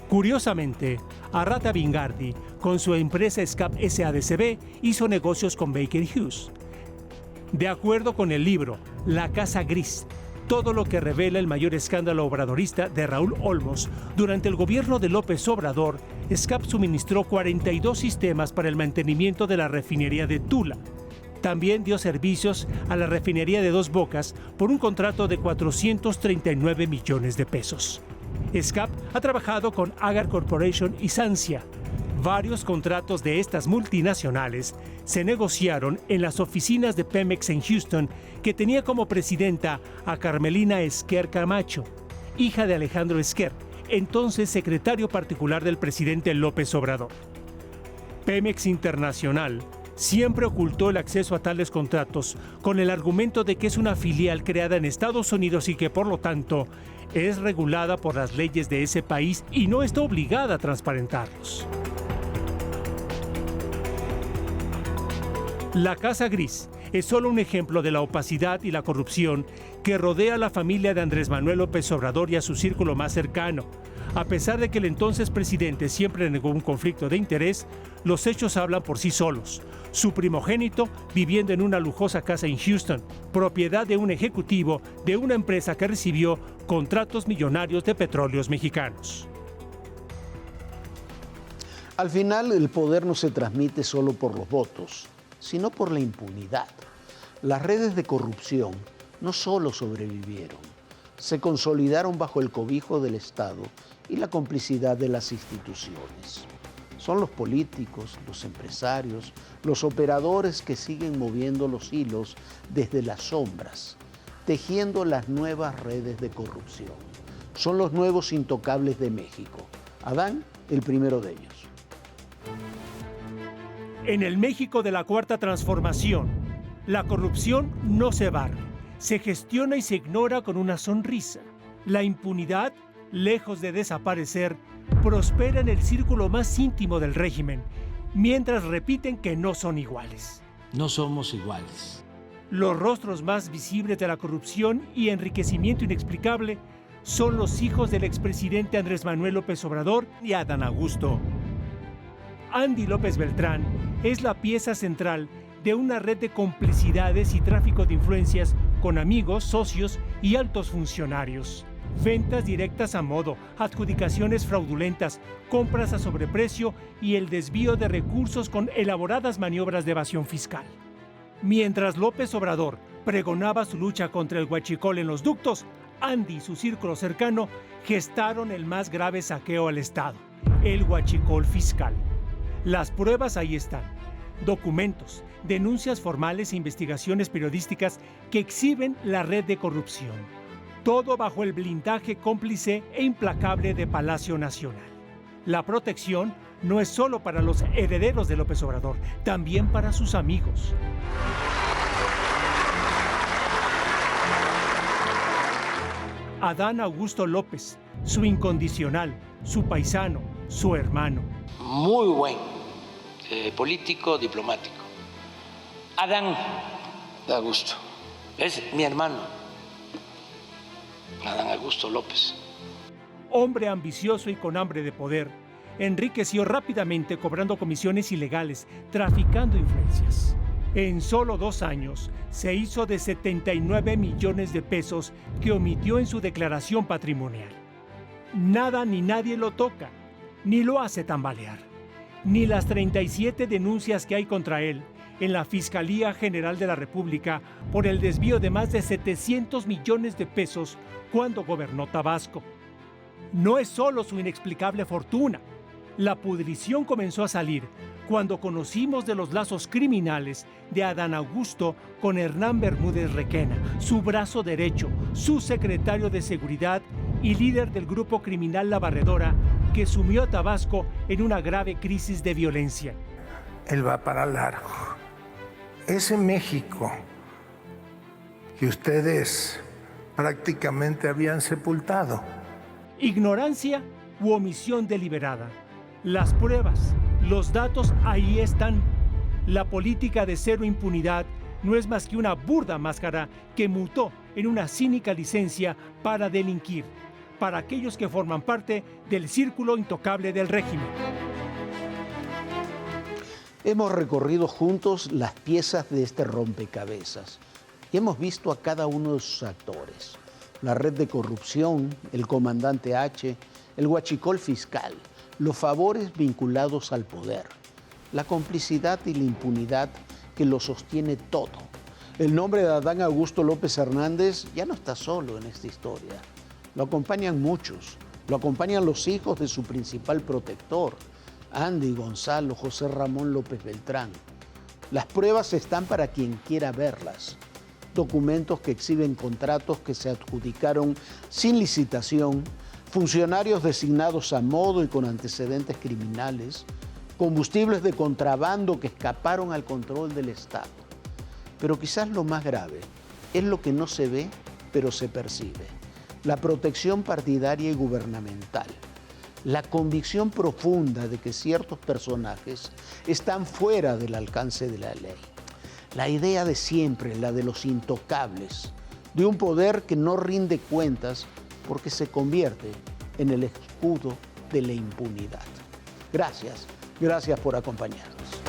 Curiosamente, Arratia Vingardi, con su empresa SCAP SADCB, hizo negocios con Baker Hughes. De acuerdo con el libro La Casa Gris, todo lo que revela el mayor escándalo obradorista de Raúl Olmos, durante el gobierno de López Obrador, SCAP suministró 42 sistemas para el mantenimiento de la refinería de Tula. También dio servicios a la refinería de Dos Bocas por un contrato de $439 millones. SCAP ha trabajado con Agar Corporation y Sancia. Varios contratos de estas multinacionales se negociaron en las oficinas de Pemex en Houston, que tenía como presidenta a Carmelina Esquer Camacho, hija de Alejandro Esquer, entonces secretario particular del presidente López Obrador. Pemex Internacional siempre ocultó el acceso a tales contratos con el argumento de que es una filial creada en Estados Unidos y que por lo tanto es regulada por las leyes de ese país y no está obligada a transparentarlos. La Casa Gris es solo un ejemplo de la opacidad y la corrupción que rodea a la familia de Andrés Manuel López Obrador y a su círculo más cercano. A pesar de que el entonces presidente siempre negó un conflicto de interés, los hechos hablan por sí solos. Su primogénito viviendo en una lujosa casa en Houston, propiedad de un ejecutivo de una empresa que recibió contratos millonarios de petróleos mexicanos. Al final, el poder no se transmite solo por los votos, sino por la impunidad. Las redes de corrupción no solo sobrevivieron, se consolidaron bajo el cobijo del Estado y la complicidad de las instituciones. Son los políticos, los empresarios, los operadores que siguen moviendo los hilos desde las sombras, tejiendo las nuevas redes de corrupción. Son los nuevos intocables de México. Adán, el primero de ellos. En el México de la Cuarta Transformación, la corrupción no se barre, se gestiona y se ignora con una sonrisa. La impunidad, lejos de desaparecer, prospera en el círculo más íntimo del régimen, mientras repiten que no son iguales. no somos iguales. Los rostros más visibles de la corrupción y enriquecimiento inexplicable son los hijos del expresidente Andrés Manuel López Obrador y Adán Augusto. Andy López Beltrán es la pieza central de una red de complicidades y tráfico de influencias con amigos, socios y altos funcionarios. Ventas directas a modo, adjudicaciones fraudulentas, compras a sobreprecio y el desvío de recursos con elaboradas maniobras de evasión fiscal. Mientras López Obrador pregonaba su lucha contra el huachicol en los ductos, Andy y su círculo cercano gestaron el más grave saqueo al Estado, el huachicol fiscal. Las pruebas ahí están. Documentos, denuncias formales e investigaciones periodísticas que exhiben la red de corrupción. Todo bajo el blindaje cómplice e implacable de Palacio Nacional. La protección no es solo para los herederos de López Obrador, también para sus amigos. Adán Augusto López, su incondicional, su paisano, su hermano. Muy buen político, diplomático. Adán Augusto es mi hermano, Adán Augusto López. Hombre ambicioso y con hambre de poder, enriqueció rápidamente cobrando comisiones ilegales, traficando influencias. En solo 2 años se hizo de 79 millones de pesos que omitió en su declaración patrimonial. Nada ni nadie lo toca, ni lo hace tambalear. Ni las 37 denuncias que hay contra él en la Fiscalía General de la República por el desvío de más de 700 millones de pesos cuando gobernó Tabasco. No es solo su inexplicable fortuna. La pudrición comenzó a salir cuando conocimos de los lazos criminales de Adán Augusto con Hernán Bermúdez Requena, su brazo derecho, su secretario de Seguridad y líder del grupo criminal La Barredora, que sumió a Tabasco en una grave crisis de violencia. Él va para largo. Ese México que ustedes prácticamente habían sepultado. Ignorancia u omisión deliberada. Las pruebas, los datos ahí están. La política de cero impunidad no es más que una burda máscara que mutó en una cínica licencia para delinquir, para aquellos que forman parte del círculo intocable del régimen. Hemos recorrido juntos las piezas de este rompecabezas y hemos visto a cada uno de sus actores. La red de corrupción, el comandante H, el huachicol fiscal, los favores vinculados al poder, la complicidad y la impunidad que lo sostiene todo. El nombre de Adán Augusto López Hernández ya no está solo en esta historia. Lo acompañan muchos, lo acompañan los hijos de su principal protector, Andy, Gonzalo, José Ramón López Beltrán. Las pruebas están para quien quiera verlas. Documentos que exhiben contratos que se adjudicaron sin licitación, funcionarios designados a modo y con antecedentes criminales, combustibles de contrabando que escaparon al control del Estado. Pero quizás lo más grave es lo que no se ve, pero se percibe. La protección partidaria y gubernamental. La convicción profunda de que ciertos personajes están fuera del alcance de la ley. La idea de siempre, la de los intocables, de un poder que no rinde cuentas porque se convierte en el escudo de la impunidad. Gracias por acompañarnos.